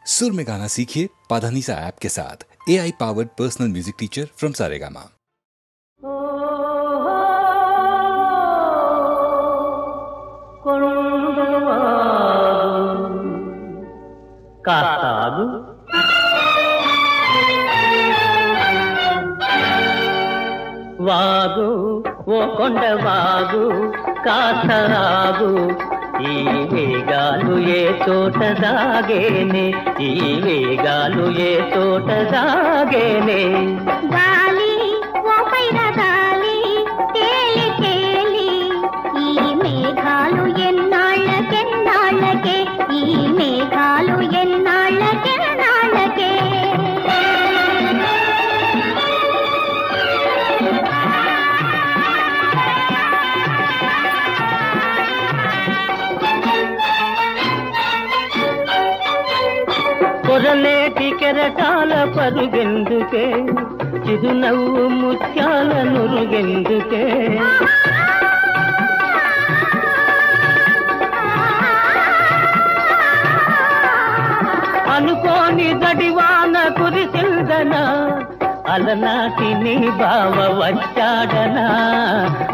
सुर में गाना सीखिए पाधानीसा ऐप के साथ। AI powered personal music teacher from Saregama. కాస్తాగు వాగు ఓ కొండ వాగు కాస్తాగు ఈ వేగాలు ఏ చోట దాగేనే ఈ వేగాలు ఏ చోట దాగేనే గాలి ఓ పైన గాలి తేలి తేలి ఈ మేఘాలు ఎన్నాళ్ళకెన్నాళ్ళకే ఈ మేఘాలు ఎన్నాళ్ళకెన్నాళ్ళకే కొరలేటి కెరటాల పరుగెందుకే చిరునవ్వు ముత్యాల నురుగెందుకే అనుకోని గడివాన కురిసిందనా అలనాటి నీ బావ వచ్చాడనా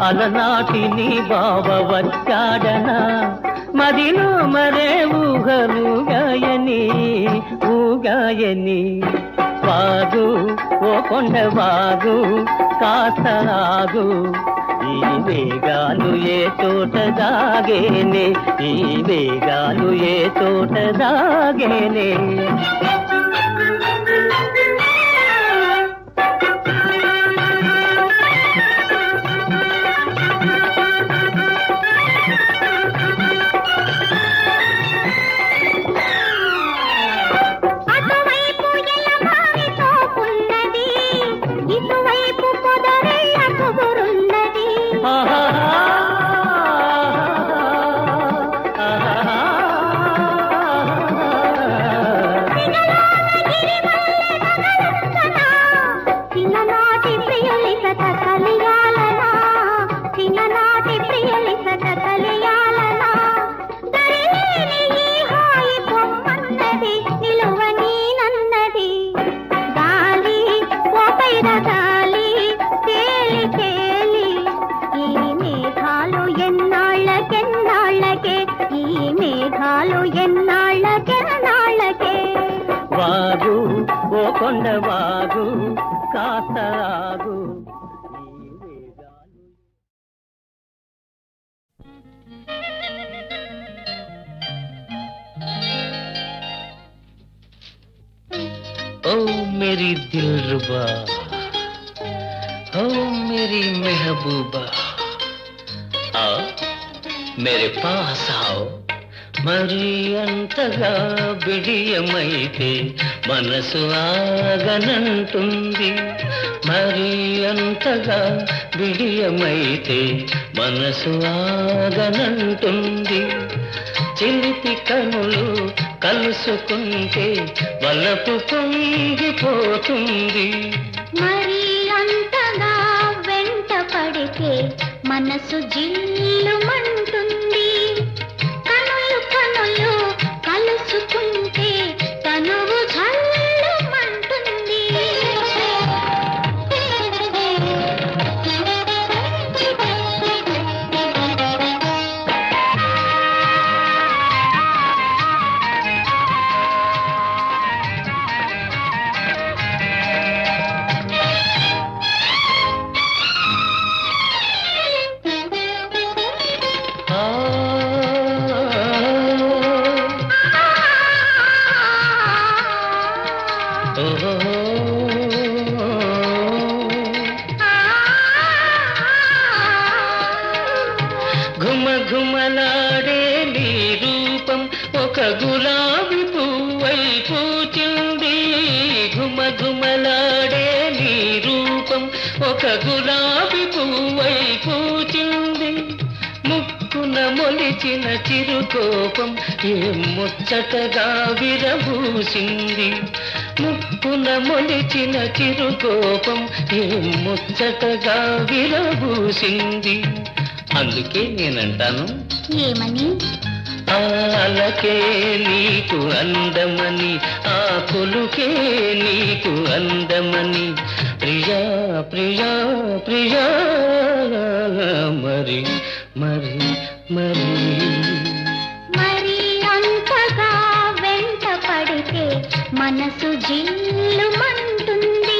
అలనాటి నీ బావ వచ్చాడనా మదిలో మరే ఊగలుగాయని ఊగాయని వాగు ఓ కొండ వాగు కాస్తాగు ఈ వేగాలు ఏ చోట దాగేనే ఈ వేగాలు ఏ చోట దాగేనే వాగు ఓ కొండ వాగు కాస్తాగు ओ मेरी दिलरुबा ओ मेरी महबूबा आओ मेरे पास आओ మరి అంతగా బిడియమైతే మనసు ఆగనంటుంది మరి అంతగా బిడియమైతే మనసు ఆగనంటుంది చిలిపి కనులు కలుసుకుంటే వలపు పొంగిపోతుంది మరి అంతగా వెంట పడితే మనసు జిల్లుమంటుంది కనులు కలుసుకుంటే తనువు జల్లుమంటుంది ఘుమఘుమలాడే నీ రూపం ఒక గులాబీ పువ్వై పూచింది ఘుమఘుమలాడే నీ రూపం ఒక గులాబీ పువ్వై పూచింది ముక్కున మొలిచిన చిరుకోపం ఏ ముచ్చటగా విరబూసింది ముక్కున మొలిచిన చిరుకోపం ఏ ముచ్చటగా విరబూసింది అందుకే నేనంటాను ఏమని ఆలకే నీకు అందమని ఆ కొలుకే నీకు అందమని ప్రియా ప్రియా ప్రియా మరి మరి మరి మరి అంతగా వెంట పడితే మనసు జిల్లుమంటుంది.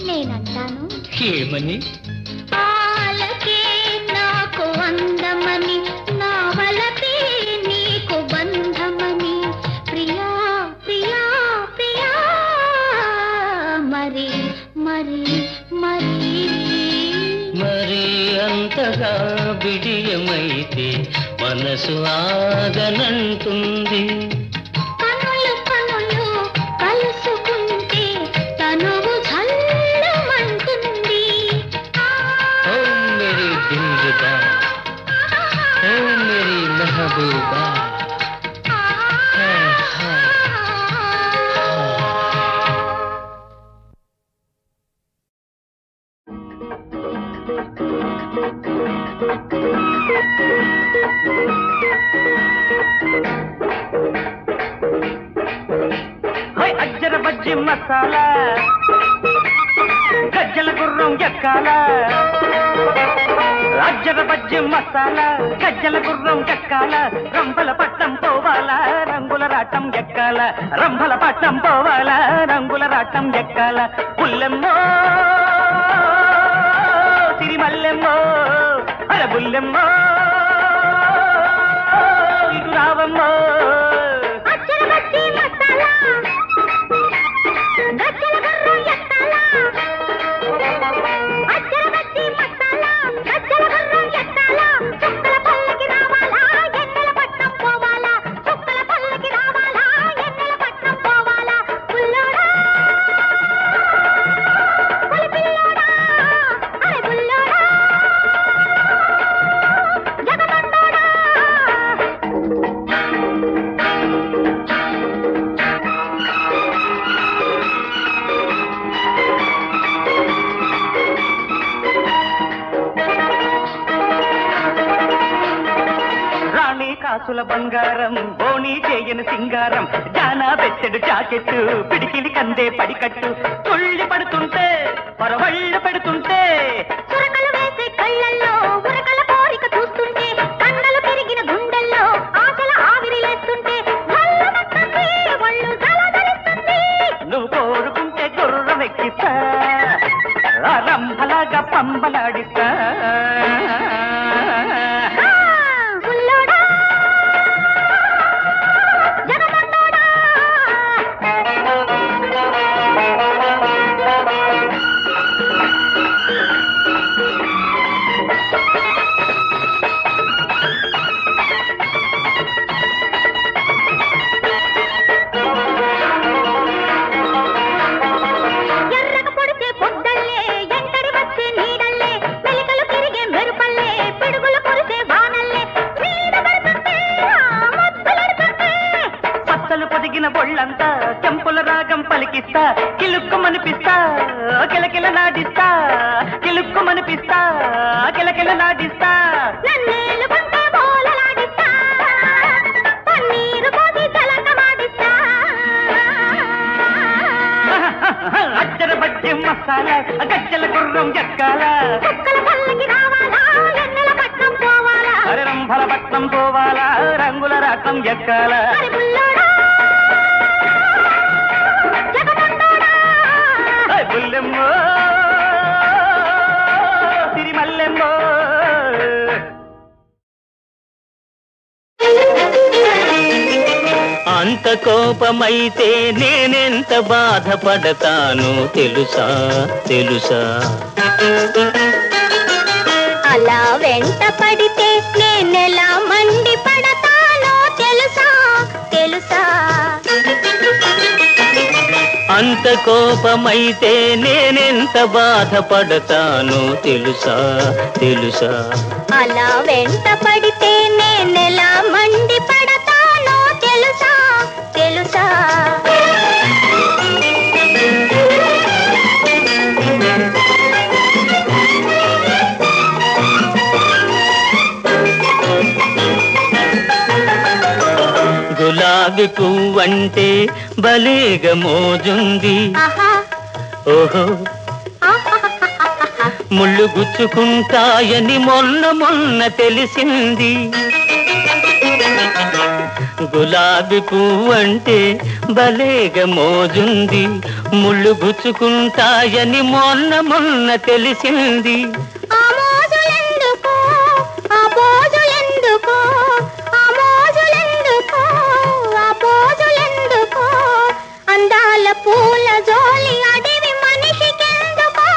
నేనంటాను ఏమని? ఆలకే నాకు అందమని నా వలపే నీకు బంధమని ప్రియా ప్రియా ప్రియా మరి మరి మరి మరి అంతగా బిడియమైతే మనసు ఆగనంటుంది. కనులు కనులు కలుసుకుంటే తనువు జల్లుమంటుంది. ఓ మేరీ దిల్రుబా, ఓ మేరీ మెహబూబా. అజ్జర బజ్జి మసాలా గజ్జల గుర్రం ఎక్కాల. అజ్జర బజ్జి మసాలా గజ్జల గుర్రం ఎక్కాల. రంభల పట్నం పోవాలా రంగుల రాటం ఎక్కాల. రంభల పట్నం పోవాలా రంగుల రాటం ఎక్కాల. పుల్లెమ్మో సిరిమల్లెమ్మో అరే బుల్లెమ్మో ఇటు రావమ్మో. కాసుల బంగారం బోణి చేయని సింగారం జానా బెత్తెడు జాకెట్టు పిడికిలి కందే పడికట్టు తుళ్ళి పడుతుంటే పరవళ్ళు పెడుతుంటే సురకలు వేసే కళ్ళల్లో ఉరకల కోరిక చూస్తుంటే కన్నలు పెరిగిన గుండెల్లో ఆశల ఆవిరిలేస్తుంటే ఒళ్ళు జలజలిస్తుంది. నువ్వు కోరుకుంటే గుర్రం ఎక్కిస్తా రంభలాగా పంబలాడిస్తా. ఒళ్ళంతా చెంపుల రాగం పలికిస్తా కిలుక్కుమనిపిస్తా కిలకిల నాడిస్తా. కిలుక్కుమనిపిస్తా కిలకిల నాడిస్తా. అజ్జర బజ్జి మసాలా గజ్జల గుర్రం ఎక్కాల. అరే రంభల పట్నం పోవాలా రంగుల రాటం ఎక్కాల. బుల్లెమ్మో పుల్లెమ్మో. అంత కోపమైతే నేనెంత బాధపడతాను తెలుసా తెలుసా. అలా వెంట పడితే నేనెలా మండి పడతానో తెలుసా తెలుసా. అంత కోపమైతే నేనెంత బాధపడతాను తెలుసా తెలుసా. అలా వెంట పడితే నేనెలా మండి పడతానో తెలుసా తెలుసా. గులాబీ పువ్వంటే భలేగా మోజుంది. ఓహో ముళ్ళు గుచ్చుకుంటాయని మొన్న మొన్న తెలిసింది. గులాబీ పువ్వంటే భలేగా మోజుంది, ముళ్ళు గుచ్చుకుంటాయని మొన్న మొన్న తెలిసింది. అందాల పూల జోలి అడివి మనిషికెందుకో.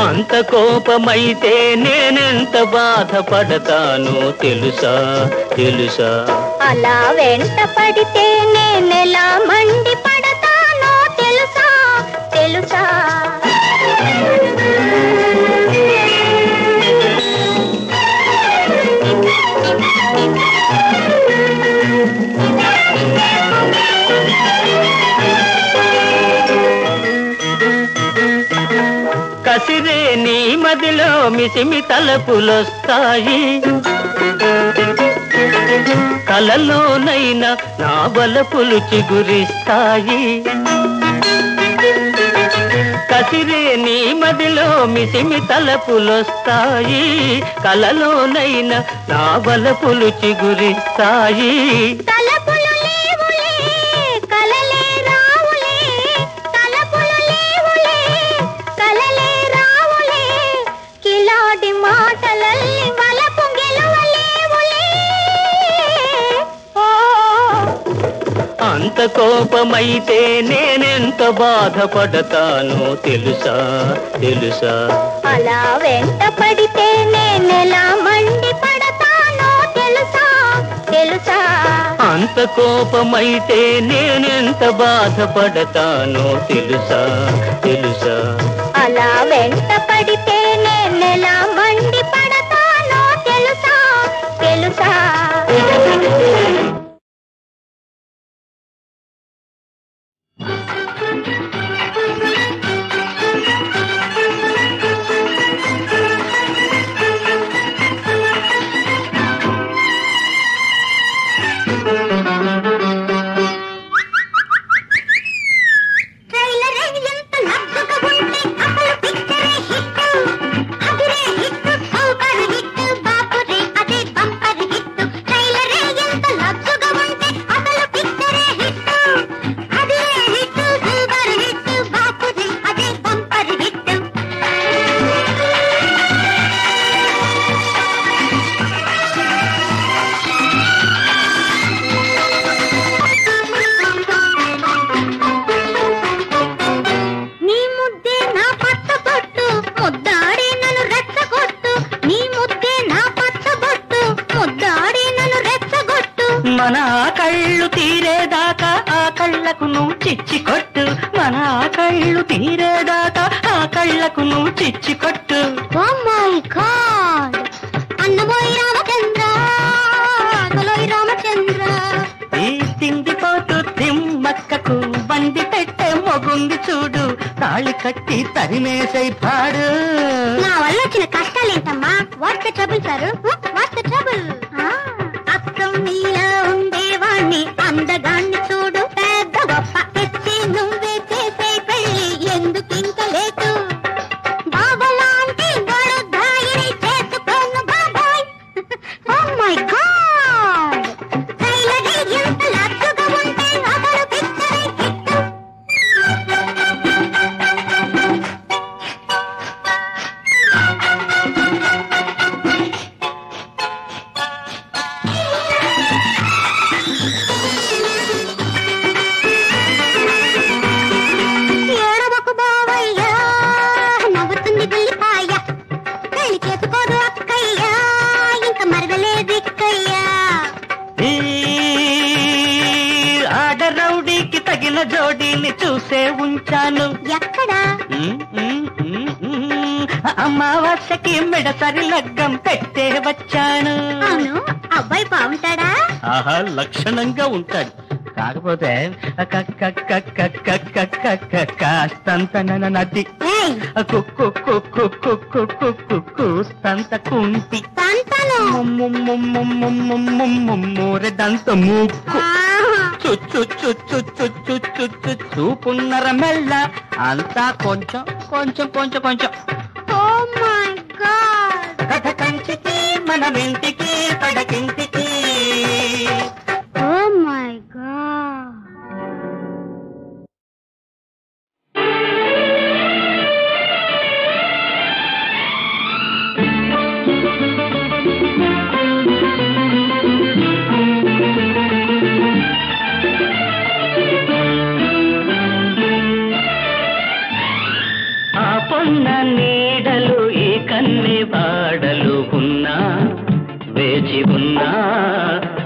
అంత కోపమైతే నేనెంత బాధపడతాను తెలుసా తెలుసా. అలా వెంట పడితే నేనెలా మండి పడతానో తెలుసా తెలుసా. కసిరే నీ మదిలో మిసిమి తలపులొస్తాయి, కలలోనైనా నా బలపులు చిగురిస్తాయి. కసిరే నీ మదిలో మిసిమి తలపులొస్తాయి, కలలోనైనా నా బలపులు చిగురిస్తాయి. అంత కోపమైతే నేనెంత బాధపడతానో తెలుసా తెలుసా. అలా వెంట పడితే నేనెలా మండి పడతానో తెలుసా తెలుసా. అంత కోపమైతే నేనెంత బాధపడతానో తెలుసా తెలుసా. అలా వెంట పడితే నేనెలా మండి పడతానో తెలుసా తెలుసా. మన కళ్ళు తీరేదాకా ఆ కళ్ళకు నువ్వు చిచ్చి కొట్టు. మన కళ్ళు తీరేదాకా ఆ కళ్ళకు నువ్వు చిచ్చి కొట్టు. ఓ మై గాడ్ అన్నమోయి రామచంద్ర గలోయి రామచంద్ర. ఈ తిండిపోతూ తిమ్మక్కకు బండి పెట్టే మొగుంది చూడు, తాళి కట్టి తరిమేసై పాడు. నా వల్ల వచ్చిన కష్టాలేంటమ్మా? What's the trouble sir? What's the trouble? అక్కం నీలా ఉండేవాణ్ణి అందగాన్ని చూడు, పెద్ద గొప్ప తెచ్చి నువ్వే చేసే పెళ్ళి ఎందుకు ఇంకా లేటు? బాబలాంటి గొడవని చేసుకోను బాబాయ్. ఓ మై గాడ్ ట్రైలర్ ఎంత లగ్గుగా ఉంటే అసలు పిక్చర్ హిట్. జోడీని చూసే ఉంచాను. ఎక్కడా? అమావాస్యకి మెడసరి లగ్గం పెట్టే వచ్చాను. అవును, అబ్బాయి బాగుంటాడా? ఆహా, లక్షణంగా ఉంటాడు. కాకపోతే కాస్తంత నది, కూస్తంత కుంటి, మూరెదంత మూక్కు, చూపున్నర మెల్ల, అంతా కొంచెం కొంచెం కొంచెం కొంచెం. కథ కంచికి మనం ఇంటికి పడకింటికి. నీడలు ఈ కన్నె వాడలు ఉన్నా వేచి ఉన్నా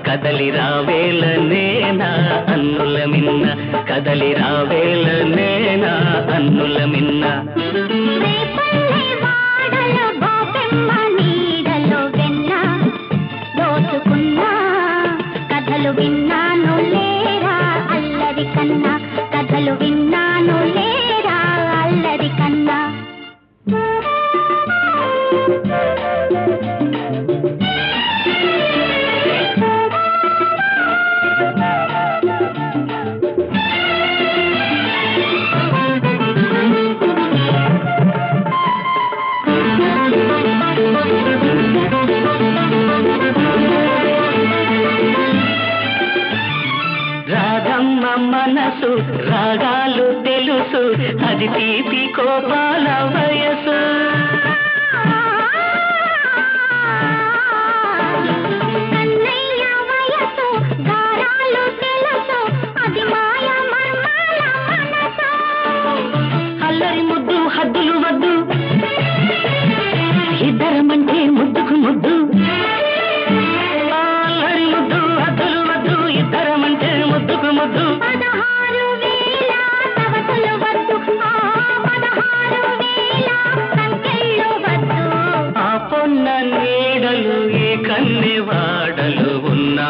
కదలి రావేల నేనా అన్నుల మిన్న, కదలి రావేల నేనా అన్నుల మిన్న. కథలు విన్నాను లేరా అల్లరి కన్నా, కథలు విన్నాను లేరా అల్లరి కన్నా. రాగమ్మ మనసు రాగాలు తెలుసు, అది తీపి కోపాల వయసు. అల్లరి ముద్దు హద్దులు వద్దు, ఇద్దరమంటే ముద్దుకు ముద్దు. అల్లరి ముద్దు హద్దులు వద్దు, ఇద్దరమంటే ముద్దుకు ముద్దు. ఆ పొన్న నీడలు ఏ కన్నె వాడలు ఉన్నా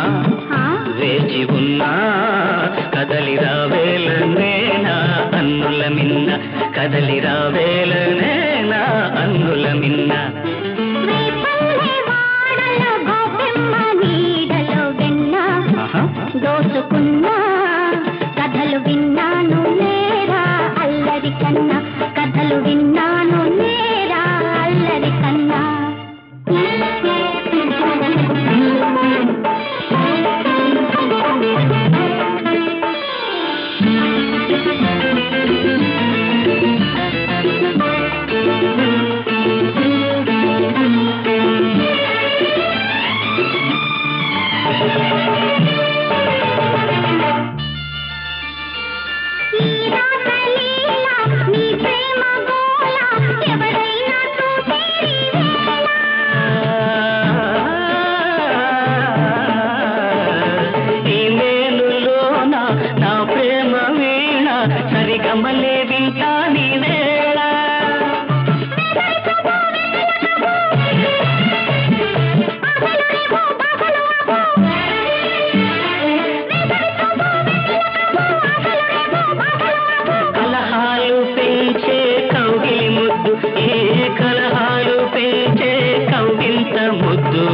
వేచి ఉన్నా కదలి రావేల నేనా అన్నుల మిన్న, కదలి రావేల నేనా అన్నుల మిన్న. దోచుకున్నా కథలు విన్నాను లేరా అల్లరి కన్నా, కథలు విన్నాను లేరా అల్లరి కన్నా. సరిగమలే వింటా నీ వేళ, కలహాలు పెంచే కౌగిలి ముద్దు, ఏ కలహాలు పెంచే కౌగిలింత ముద్దు.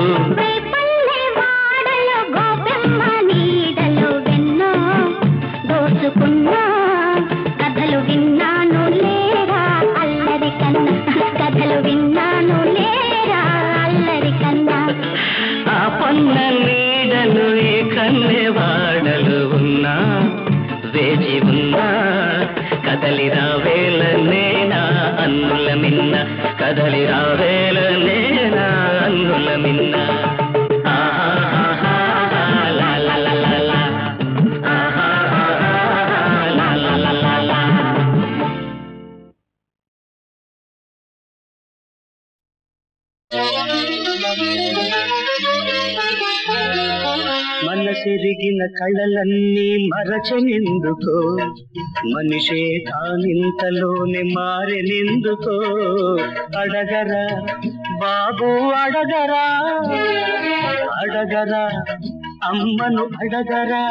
కథలు విన్నాను లేరా అల్లరి కన్నా, కథలు విన్నాను లేరా అల్లరి కన్నా. ఆ పొన్న నీడలు ఏ కన్నె వాడలు ఉన్నా వేచి ఉన్నా కదలి రావేల నేనా అన్నుల మిన్న, కదలి రావేల నేనా అన్నుల మిన్న. చెరిగిన కళలన్నీ మరచనెందుకో మనిషే తానింతలోనే మారెనెందుకో అడగరా బాబు అడగరా అడగరా అమ్మను అడగరా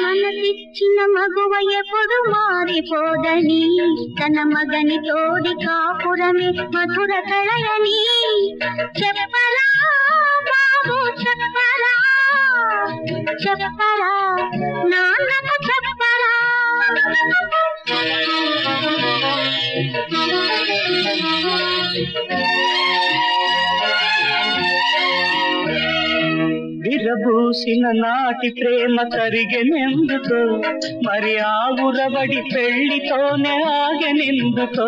మనసిచ్చిన మగువ ఎప్పుడు మారిపోదని తన మగని తోడి కాపురమే మధుర కళయని చెప్పరా బాబు చెప్పరా చెప్పరా నాన్నకు చెప్పరా విరబూసిన నాటి ప్రేమ కరిగెనెందుకో మరి ఆవురబడి పెళ్లితోనే ఆగెనెందుకో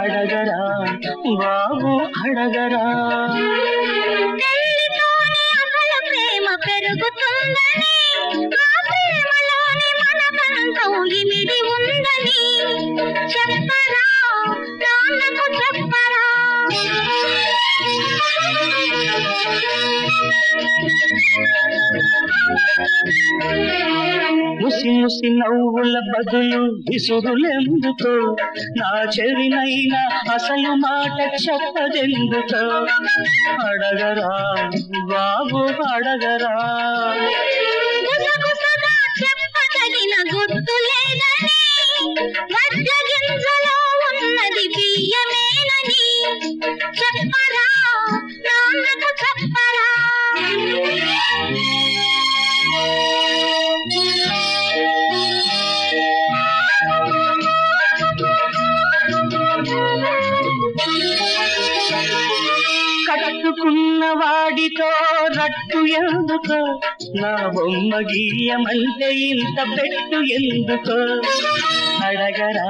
అడగరా బాబు అడగరా ప్రేమ పెరుగుతుందని ఆ ప్రేమలోని మన బంధం ఇమిడి ఉందని చెప్పరా నాన్నకు చెప్పరా ముసి ముసి నవ్వుల బదులు విసురులెందుకో నా చెవినైనా అసలు మాట చెప్పదెందుకో అడగరా బాబు అడగరా చెప్పదగిన గుర్తు లేదని వడ్ల గింజలో ఉన్నది బియ్యమేనని చెప్పరా నాన్నకు చెప్పరా కట్టుకున్న వాడితో రట్టు ఎందుకో నా బొమ్మ గీయమంటే ఇంత పెట్టు ఎందుకో అడగరా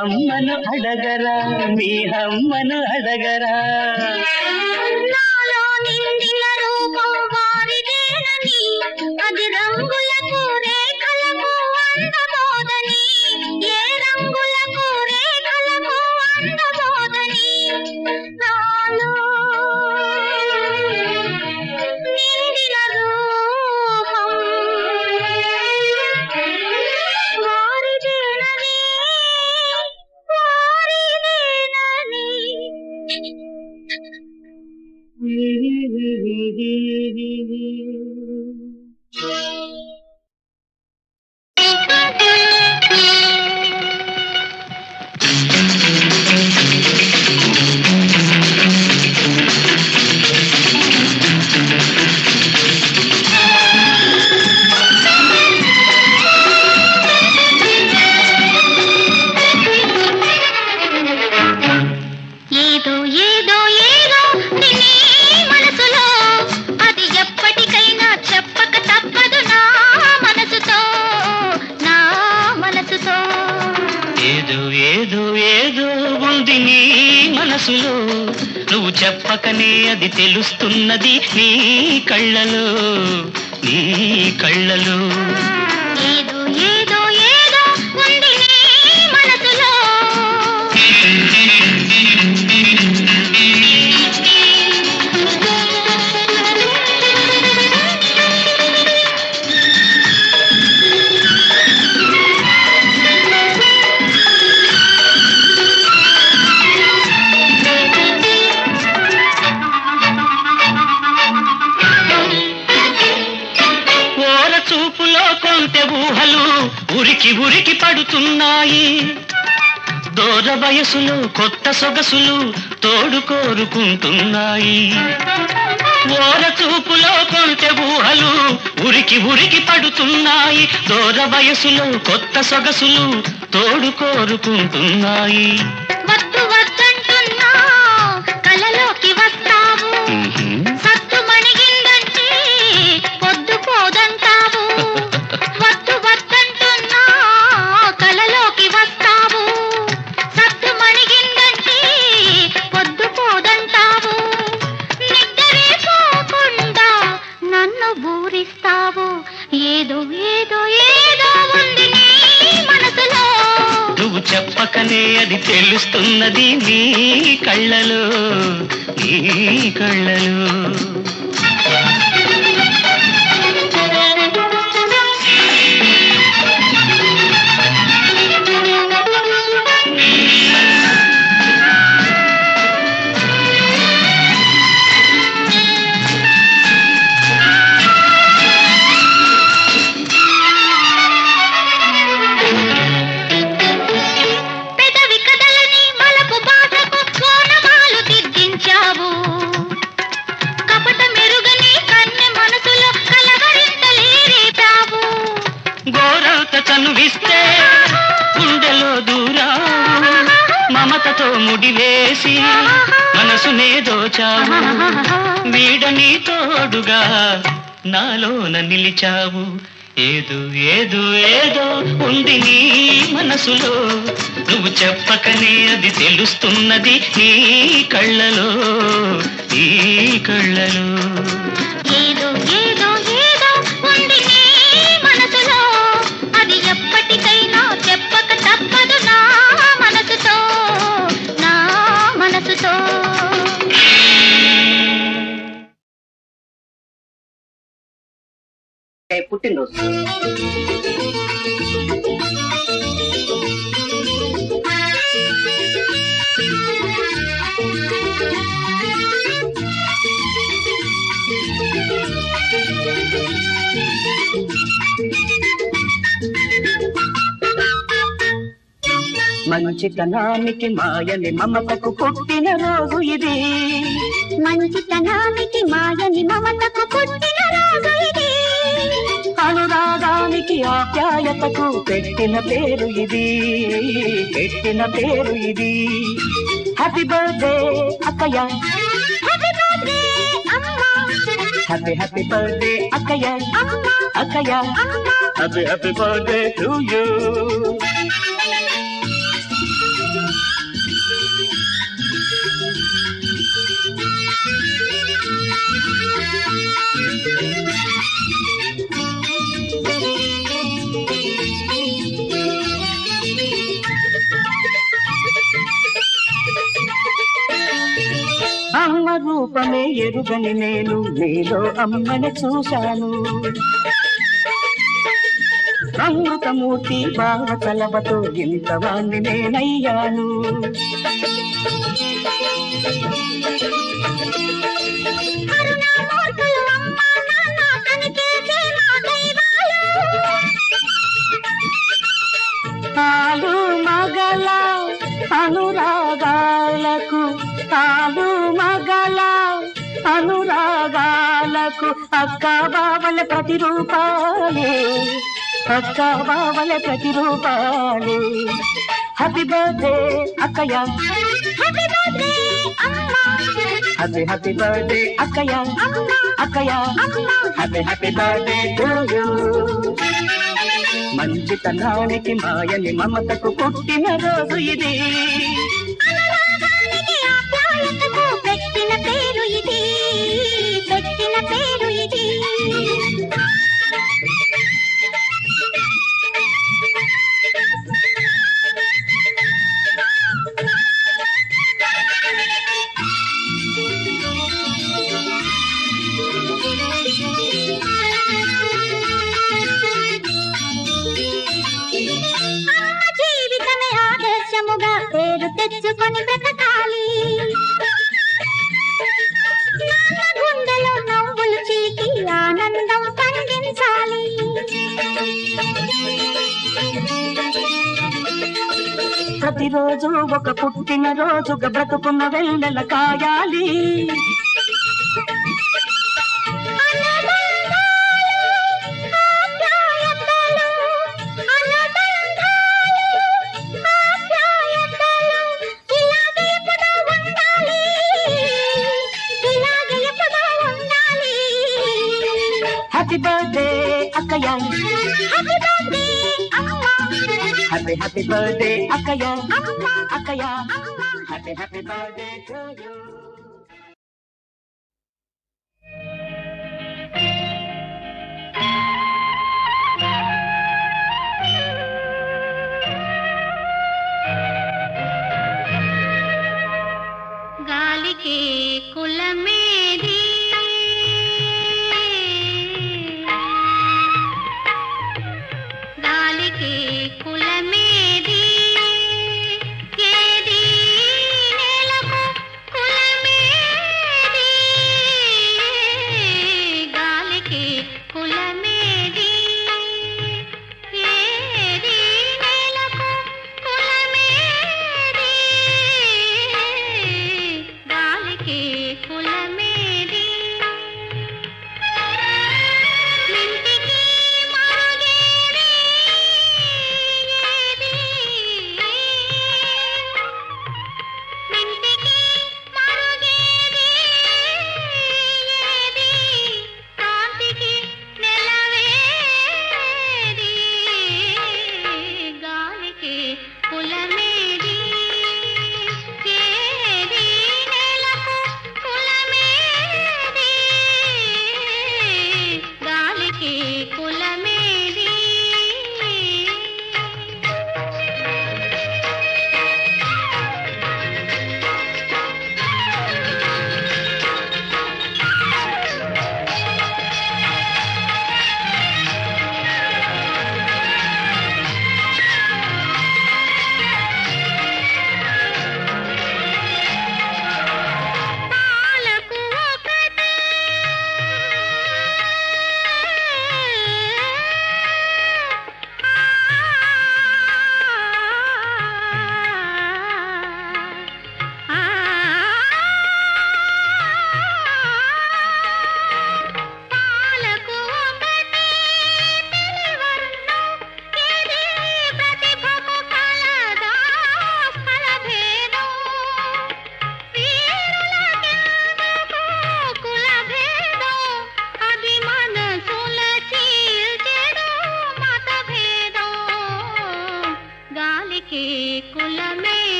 అమ్మను అడగరా మీ అమ్మను అడగరా నాలో నిండిన రూపం వారిదేనని అది రంగులకు రేఖలకు అందబోదని ఏ రంగులకు రేఖలకు అందబోదని నాలో నిండిన రూపం వారిదేనని వారిదేనని ఏదో ఏదో ఏదో నిన్నే మనసులో అది ఎప్పటికైనా చెప్పక తప్పదు నా మనసుతో నా మనసుతో ఏదో ఏదో ఏదో ఉంది నీ మనసులో నువ్వు చెప్పకనే అది తెలుస్తున్నది నీ కళ్ళలో నీ కళ్ళలో ఏదో ఏదో ఏదో ఉంది నీ మనసులో చూపులో కొంటె ఊహలు ఉరికి ఉరికి పడుతున్నాయి దూర వయసులో కొత్త సొగసులు తోడు కోరుకుంటున్నాయి ఓర చూపులో కొంటె ఊహలు ఉరికి ఉరికి పడుతున్నాయి దూర వయసులో కొత్త సొగసులు తోడు కోరుకుంటున్నాయి వద్దు వద్దంటున్నా కలలోకి వస్తావు సత్తు మణిగిందంటే పొద్దు పోదంటావు వద్దు వద్దంటున్నా కలలోకి వస్తావు సత్తు మణిగిందంటే పొద్దు పోదంటావు నిద్రే పోకుండా నన్ను బూరిస్తావు ఏదో ఏదో ఏదో ఉంది నీ మనసులో నువ్వు చెప్పకనే అది తెలుస్తున్నది నీ కళ్ళలో నీ కళ్ళలో పూలతో ముడివేసి మనసునే దోచావు, వీడని తోడుగా నాలోన నిలిచావు. ఏదో ఏదో ఏదో ఉంది నీ మనసులో, నువ్వు చెప్పకనే అది తెలుస్తున్నది నీ కళ్ళలో, నీ కళ్ళలో. ఏదో ఏదో ఏదో ఉంది నీ మనసులో, అది ఎప్పటికైనా చెప్పక తప్పదు నా మనసుతో, నా మనసుతో. పుట్టినరోజు మంచితనానికి మాయని మమతకు పుట్టిన రోజు ఇది, మంచితనానికి మాయని మమతకు పుట్టిన రోజు ఇది, అనురాగానికి ఆప్యాయతకు పెట్టిన పేరు ఇది, పెట్టిన పేరు ఇది. హ్యాపీ బర్త్డే అక్కయ్య, హ్యాపీ బర్త్డే అమ్మా, హ్యాపీ హ్యాపీ బర్త్డే అక్కయ్య, అక్కయ్య happy happy birthday to you. అమ్మ రూపమే ఎరుగని నేను నీలో అమ్మని చూశాను, అమృతమూర్తి భావ కలవతో ఇంతవాణ్ణి నేనయ్యాను. కరుణామూర్తులు అమ్మా నాన్న కనిపించే నా దైవాలు, ఆలు మగల అనురాగాలకు, ఆలు మగల అనురాగాలకు అక్క బావల ప్రతిరూపాలే, అక్క బావల ప్రతిరూపాలే. హ్యాపీ బర్త్డే అక్కయ్య, హ్యాపీ బర్త్డే అమ్మా, హ్యాపీ హ్యాపీ బర్త్డే అక్కయ్య, అక్కయ్య happy happy birthday to you. మంచితనానికి మాయని మమతకు పుట్టిన రోజు ఇది, అనురాగానికి ఆప్యాయతకు పెట్టిన పేరు ఇది, పెట్టిన పేరు ఇది. అమ్మ జీవితమే ఆదర్శముగా పేరు తెచ్చుకొని బ్రతకాలి, నాన్న గుండెలో నవ్వులు చీకి ఆనందం పండించాలి. ప్రతిరోజు ఒక పుట్టిన రోజుగా బ్రతుకున్న వెన్నెల కాయాలి. హ్యాపీ బర్త్డే అక్కయ్య, హ్యాపీ బర్త్డే అమ్మా, హ్యాపీ హ్యాపీ బర్త్డే అక్కయ్య, అక్కయ్య happy happy birthday to you. గాలికి కులమేది